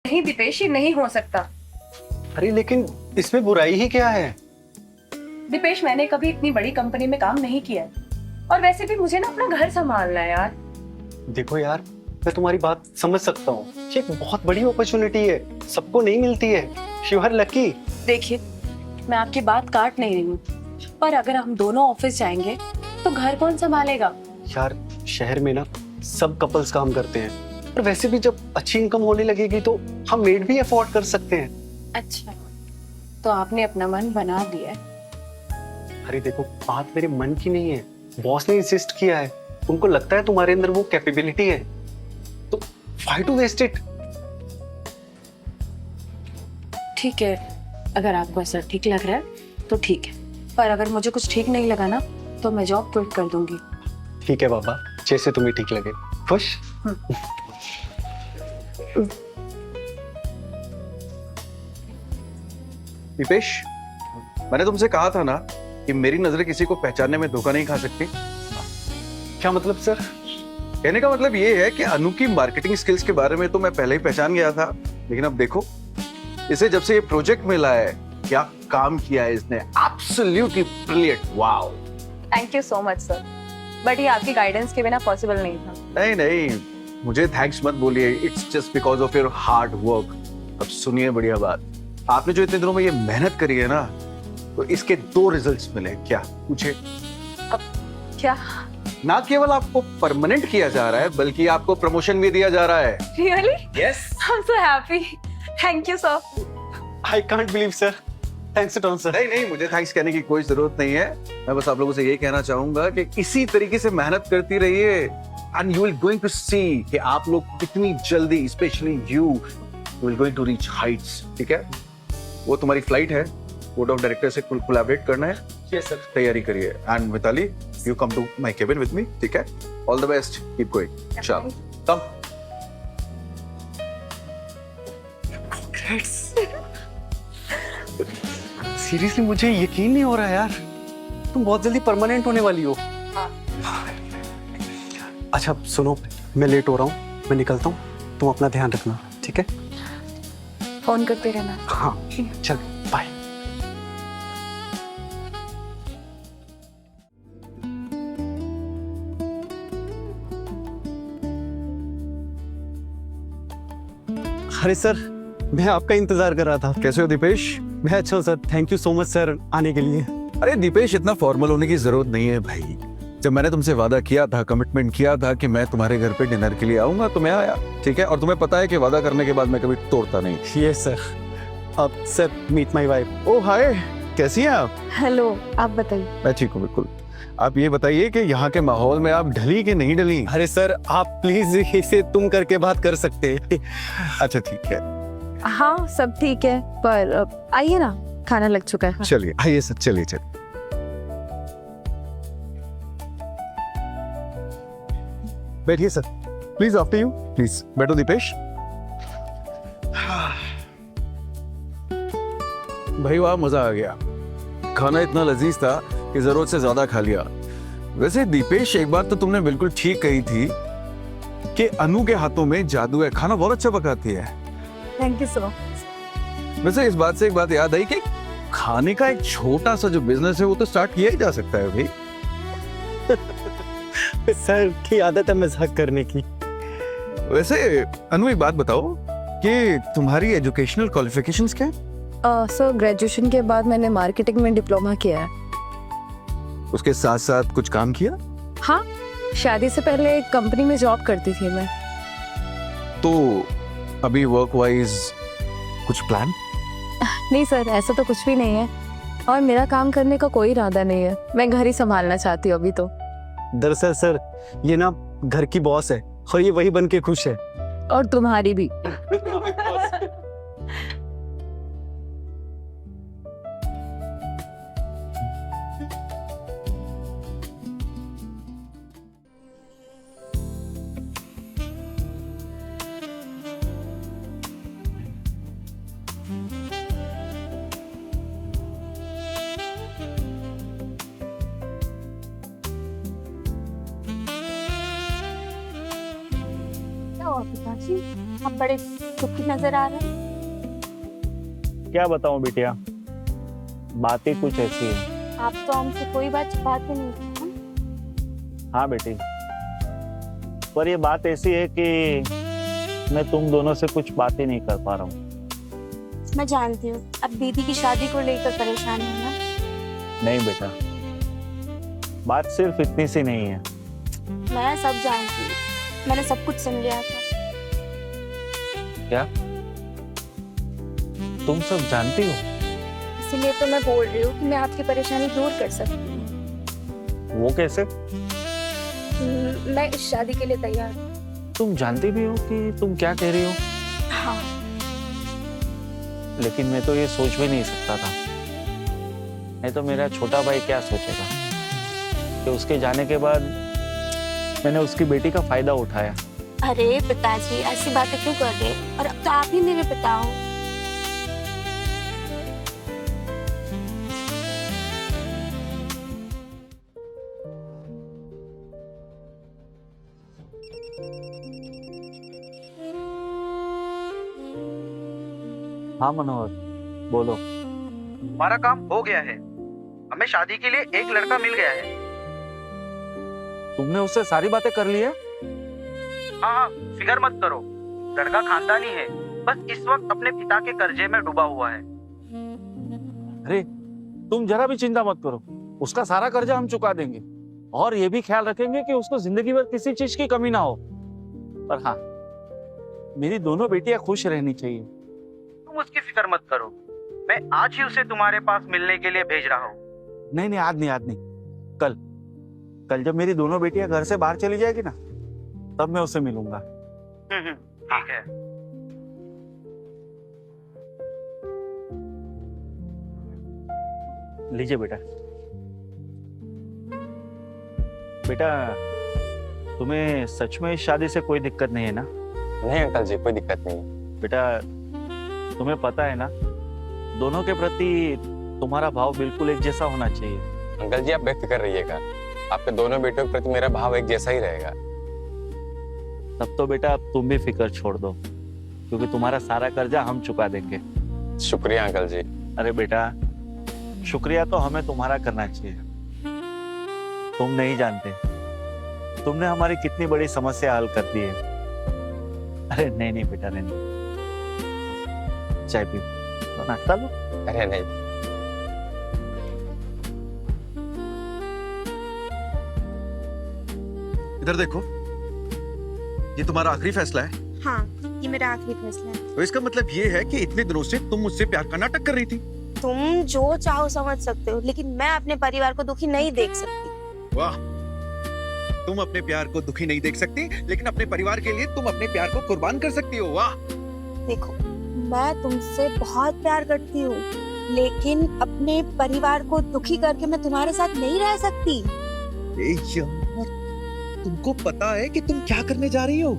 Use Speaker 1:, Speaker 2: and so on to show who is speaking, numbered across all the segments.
Speaker 1: नहीं दीपेश, ये नहीं हो सकता।
Speaker 2: अरे लेकिन इसमें बुराई ही क्या है?
Speaker 1: दीपेश, मैंने कभी इतनी बड़ी कंपनी में काम नहीं किया है। और वैसे भी मुझे ना अपना घर संभालना है यार।
Speaker 2: देखो यार, मैं तुम्हारी बात समझ सकता हूँ। ये एक बहुत बड़ी अपॉर्चुनिटी है, सबको नहीं मिलती है। You are lucky.
Speaker 1: देखिए, मैं आपकी बात काट नहीं रही हूँ, पर अगर हम दोनों ऑफिस जाएंगे तो घर कौन संभालेगा?
Speaker 2: यार, शहर में ना सब कपल्स काम करते हैं, और वैसे भी जब अच्छी इनकम होने लगेगी तो हम मेड भी अफोर्ड कर सकते हैं।
Speaker 1: अच्छा, तो आपने अपना मन बना दिया है?
Speaker 2: अरे देखो, बात मेरे मन की नहीं है, बॉस ने इंसिस्ट किया है। उनको लगता है तुम्हारे अंदर वो कैपेबिलिटी है, तो व्हाई टू वेस्ट इट?
Speaker 1: ठीक है, अगर आपको ऐसा ठीक लग रहा है तो ठीक है, पर अगर मुझे कुछ ठीक नहीं लगा ना तो मैं जॉब क्विट कर दूंगी।
Speaker 2: ठीक है बाबा, जैसे तुम्हें ठीक लगे। खुश?
Speaker 3: दीपेश, मैंने तुमसे कहा था ना कि मेरी नजरें किसी को पहचानने में धोखा नहीं खा सकती।
Speaker 2: क्या मतलब सर?
Speaker 3: कहने का मतलब ये है कि अनु की मार्केटिंग स्किल्स के बारे में तो मैं पहले ही पहचान गया था, लेकिन अब देखो, इसे जब से ये प्रोजेक्ट मिला है, क्या काम किया है इसने। Absolutely brilliant, wow.
Speaker 1: Thank you so much sir, but ये आपकी गाइडेंस के बिना पॉसिबल नहीं था।
Speaker 3: नहीं नहीं, मुझे थैंक्स मत बोलिए, it's just because of your hard work. अब सुनिए बढ़िया बात, आपने जो इतने दिनों में ये मेहनत करी है ना, तो इसके 2 रिजल्ट्स मिले। क्या पूछे?
Speaker 1: अब क्या?
Speaker 3: ना केवल आपको परमानेंट किया जा रहा है, बल्कि आपको प्रमोशन भी दिया जा रहा है।
Speaker 1: Really?
Speaker 3: Yes.
Speaker 1: I am so happy. Thank you sir.
Speaker 2: I can't believe sir. Thanks ton sir.
Speaker 3: नहीं नहीं, मुझे थैंक्स कहने की कोई जरूरत नहीं है। मैं बस आप लोगों से ये कहना चाहूंगा कि इसी तरीके से मेहनत करती रहिए, and you will going to see कि आप लोग कितनी जल्दी, specially you will going to reach heights. ठीक है? वो तुम्हारी फ्लाइट है, बोर्ड ऑफ डायरेक्टर से कोलैबोरेट करना है।
Speaker 2: Yes sir.
Speaker 3: तैयारी करिए, and Mitali, you come to my cabin with me. ठीक है? All the best, keep going. चलो कम।
Speaker 2: सीरियसली मुझे यकीन नहीं हो रहा है यार, तुम बहुत जल्दी परमानेंट होने वाली हो। अच्छा सुनो, मैं लेट हो रहा हूँ, मैं निकलता हूँ, तुम अपना ध्यान रखना, ठीक है?
Speaker 1: फोन करते रहना।
Speaker 2: हाँ, चल बाय। अरे सर, मैं आपका इंतजार कर रहा था।
Speaker 3: कैसे हो दीपेश?
Speaker 2: मैं अच्छा हूँ sir, thank you so much sir आने के लिए।
Speaker 3: अरे दीपेश, इतना फॉर्मल होने की जरूरत नहीं है भाई। जब मैंने तुमसे वादा किया था, कमिटमेंट किया था कि मैं तुम्हारे घर पे डिनर के लिए आऊंगा, तो मैं आया। ठीक है? और तुम्हें पता है कि वादा करने के बाद मैं कभी तोड़ता नहीं।
Speaker 2: Yes sir. अब सर, मीट माय वाइफ।
Speaker 3: ओ हाय, कैसी हैं आप?
Speaker 1: हेलो, आप बताइए।
Speaker 3: मैं ठीक हूँ बिल्कुल। आप ये बताइए कि यहाँ के माहौल में आप ढली कि नहीं ढली?
Speaker 2: अरे सर, आप प्लीज इसे तुम करके बात कर सकते हैं।
Speaker 3: अच्छा ठीक है,
Speaker 4: हाँ सब ठीक है, पर आइए ना, खाना लग चुका है।
Speaker 3: चलिए आइए सर, चलिए चलिए। बैठिए sir, please after you, please बैठो दीपेश। भाई वाह, मजा आ गया। खाना इतना लजीज था कि जरूरत से ज्यादा खा लिया। वैसे दीपेश, एक बात तो तुमने बिल्कुल ठीक कही थी कि अनु के हाथों में जादू है। खाना बहुत अच्छा पकाती है।
Speaker 4: Thank you so much.
Speaker 3: वैसे इस बात से एक बात याद आई कि खाने का एक छोटा सा जो बिजनेस है वो तो स्टार्ट किया ही जा सकता है भाई।
Speaker 2: सर की आदत है मजाक करने की।
Speaker 3: वैसे अनु, एक बात बताओ कि तुम्हारी एजुकेशनल क्वालिफिकेशंस क्या है?
Speaker 4: सर ग्रेजुएशन के बाद मैंने मार्केटिंग में डिप्लोमा किया है।
Speaker 3: उसके साथ साथ कुछ काम किया?
Speaker 4: हाँ, शादी से पहले एक कंपनी में जॉब करती थी मैं।
Speaker 3: तो अभी वर्क वाइज कुछ प्लान?
Speaker 4: नहीं सर, ऐसा तो कुछ भी नहीं है, और मेरा काम करने का कोई इरादा नहीं है। मैं घर ही संभालना चाहती हूँ अभी तो।
Speaker 2: दरअसल सर, ये ना घर की बॉस है और ये वही बन के खुश है।
Speaker 4: और तुम्हारी भी।
Speaker 5: और पिताजी, आप बड़े दुखी नजर आ रहे हैं।
Speaker 6: क्या बताऊं बिटिया, बातें कुछ ऐसी है।
Speaker 5: आप तो हमसे कोई बात छुपाते नहीं।
Speaker 6: हाँ बेटी, पर ये बात ऐसी है कि मैं तुम दोनों से कुछ बातें नहीं कर पा रहा हूँ।
Speaker 5: मैं जानती हूँ अब दीदी की शादी को लेकर परेशान है ना।
Speaker 6: नहीं बेटा, बात सिर्फ इतनी सी नहीं है।
Speaker 5: मैं सब जानती हूँ, मैंने सब कुछ सुन लिया था।
Speaker 6: क्या तुम सब जानती हो?
Speaker 5: इसीलिए तो मैं बोल रही हूँ कि मैं आपकी परेशानी दूर कर सकती हूँ।
Speaker 6: वो कैसे?
Speaker 5: मैं इस शादी के लिए तैयार हूँ।
Speaker 6: तुम जानती भी हो कि तुम क्या कह रही हो?
Speaker 5: हाँ,
Speaker 6: लेकिन मैं तो ये सोच भी नहीं सकता था। नहीं तो मेरा छोटा भाई क्या सोचेगा कि उसके जाने के बाद मैंने उसकी बेटी का फायदा उठाया।
Speaker 5: अरे पिताजी, ऐसी बातें क्यों कर रहे हैं? और अब तो आप ही मेरे पिता हो।
Speaker 6: हाँ मनोहर, बोलो।
Speaker 7: हमारा काम हो गया है, हमें शादी के लिए एक लड़का मिल गया है।
Speaker 6: तुमने उससे सारी बातें कर ली है?
Speaker 7: हाँ हाँ, फिक्र मत करो, लड़का खानदानी है, बस इस वक्त अपने पिता के कर्जे में डूबा हुआ है।
Speaker 6: अरे तुम जरा भी चिंता मत करो, उसका सारा कर्जा हम चुका देंगे और ये भी ख्याल रखेंगे कि उसको जिंदगी भर किसी चीज की कमी ना हो। पर हाँ, मेरी दोनों बेटियां खुश रहनी चाहिए।
Speaker 7: तुम उसकी फिक्र मत करो, मैं आज ही उसे तुम्हारे पास मिलने के लिए भेज रहा हूँ।
Speaker 6: नहीं नहीं, आज नहीं, कल कल जब मेरी दोनों बेटियां घर से बाहर चली जाएगी ना, तब मैं उसे मिलूंगा।
Speaker 7: ठीक है।
Speaker 6: लीजिए बेटा। बेटा, तुम्हें सच में इस शादी से कोई दिक्कत नहीं है ना?
Speaker 8: नहीं अंकल जी, कोई दिक्कत नहीं।
Speaker 6: बेटा, तुम्हें पता है ना, दोनों के प्रति तुम्हारा भाव बिल्कुल एक जैसा होना चाहिए।
Speaker 8: अंकल जी आप बेफिक्र रहिएगा, आपके दोनों बेटों के प्रति मेरा भाव एक जैसा ही रहेगा।
Speaker 6: तब तो बेटा अब तुम भी फिक्र छोड़ दो, क्योंकि तुम्हारा सारा कर्जा हम चुका देंगे।
Speaker 8: शुक्रिया अंकल जी।
Speaker 6: अरे बेटा, शुक्रिया तो हमें तुम्हारा करना चाहिए। तुम नहीं जानते तुमने हमारी कितनी बड़ी समस्या हल कर दी है। अरे नहीं नहीं बेटा, नहीं, चाय पी, नाश्ता लो।
Speaker 8: अरे नहीं,
Speaker 3: इधर देखो, ये तुम्हारा आखिरी फैसला है।
Speaker 5: हाँ, ये मेरा आखिरी फैसला है।
Speaker 3: तो इसका मतलब ये है कि इतने दिनों से तुम मुझसे प्यार का नाटक कर रही थी।
Speaker 5: तुम जो चाहो समझ सकते हो, लेकिन मैं अपने परिवार को दुखी नहीं देख सकती।
Speaker 3: वाह, तुम अपने प्यार को दुखी नहीं देख सकती, लेकिन अपने परिवार के लिए तुम अपने प्यार को कुर्बान कर सकती हो। वाह।
Speaker 5: देखो, मैं तुमसे बहुत प्यार करती हूँ, लेकिन अपने परिवार को दुखी करके मैं तुम्हारे साथ नहीं रह सकती।
Speaker 3: ए यार, तुमको पता है कि तुम क्या करने जा रही हो?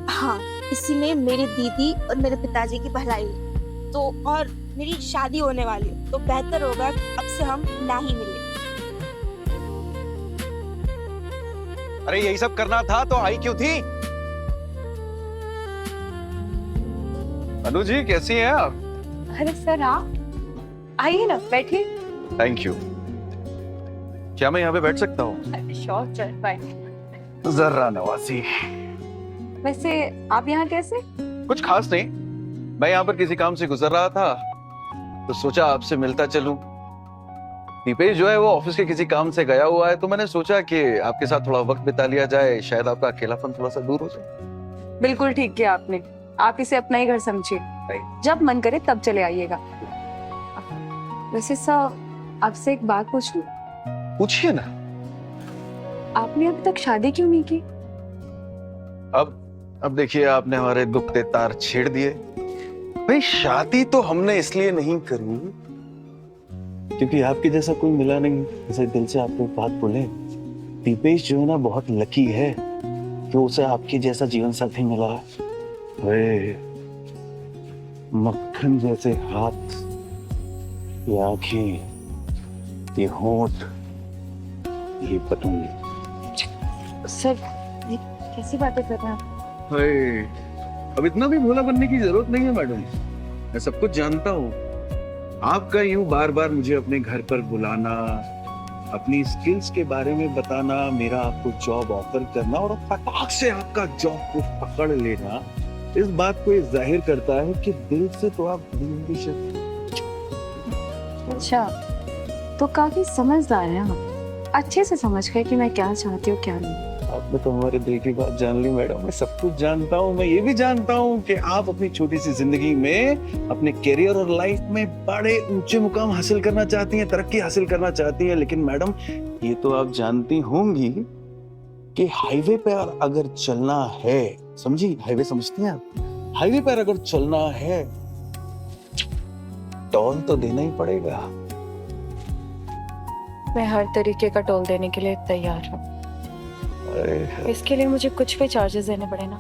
Speaker 5: हाँ, इसी में मेरी दीदी और मेरे पिताजी की भलाई है। तो और मेरी शादी होने वाली है, तो बेहतर होगा कि अब से हम ना ही मिलें।
Speaker 3: अरे यही सब करना था तो आई क्यों थी? अनु जी, कैसी हैं आप?
Speaker 1: अरे सर, आप आइए ना, बैठिए।
Speaker 3: Thank you. क्या मैं यहाँ पे बैठ सकता हूँ?
Speaker 1: श्योर, चल बाय।
Speaker 3: जर्रा नवाजी।
Speaker 1: वैसे आप यहाँ कैसे?
Speaker 3: कुछ खास नहीं, मैं यहाँ पर किसी काम से गुजर रहा था तो सोचा आपसे मिलता चलूं। दीपेश जो है वो ऑफिस के किसी काम से गया हुआ है, तो मैंने सोचा कि आपके साथ थोड़ा वक्त बिता लिया जाए, शायद आपका अकेलापन थोड़ा सा दूर हो जाए।
Speaker 1: बिल्कुल ठीक किया आपने। आप इसे अपना ही घर समझिए, जब मन करे तब चले आइएगा। वैसे सर, आपसे एक बात पूछूं?
Speaker 3: पूछिए ना।
Speaker 1: आपने अभी तक शादी क्यों नहीं की?
Speaker 3: अब देखिए, आपने हमारे दुखते तार छेड़ दिए। भाई, शादी तो हमने इसलिए नहीं करी क्योंकि आपके जैसा कोई मिला नहीं जैसे दिल से आपको बात बोले। दीपेश जो है ना, बहुत लकी है कि उसे आपके जैसा जीवन साथी मिला। वे मक्खन जैसे हाथ, ये आंखें, ये होंठ, ये पतंग।
Speaker 1: सर, ये कैसी बातें कर रहे हैं आप?
Speaker 3: हाय, अब इतना भी भोला बनने की जरूरत नहीं है मैडम, मैं सब कुछ जानता हूँ। आपका यूं बार बार मुझे अपने घर पर बुलाना, अपनी स्किल्स के बारे में बताना, मेरा आपको जॉब ऑफर करना और फटाक से आपका जॉब को पकड़ लेना, इस बात को ये जाहिर करता है कि दिल से तो आप
Speaker 1: अच्छा, तो काफी समझदार है आप, अच्छे से समझ गए कि मैं क्या चाहती हूँ क्या नहीं।
Speaker 3: आपने तो हमारे दिल की बात जान ली मैडम, मैं सब कुछ जानता हूँ। मैं ये भी जानता हूँ कि आप अपनी छोटी सी जिंदगी में अपने करियर और लाइफ में बड़े ऊंचे मुकाम हासिल करना चाहती हैं, तरक्की हासिल करना चाहती हैं। लेकिन मैडम ये तो आप जानती होंगी कि हाईवे पे अगर चलना है, समझी, हाईवे समझती हैं आप, हाईवे पर अगर चलना है टोल तो देना ही पड़ेगा।
Speaker 4: मैं हर तरीके का टोल देने के लिए तैयार हूँ।
Speaker 3: अरे
Speaker 4: इसके लिए मुझे कुछ भी चार्जेस देने पड़े ना।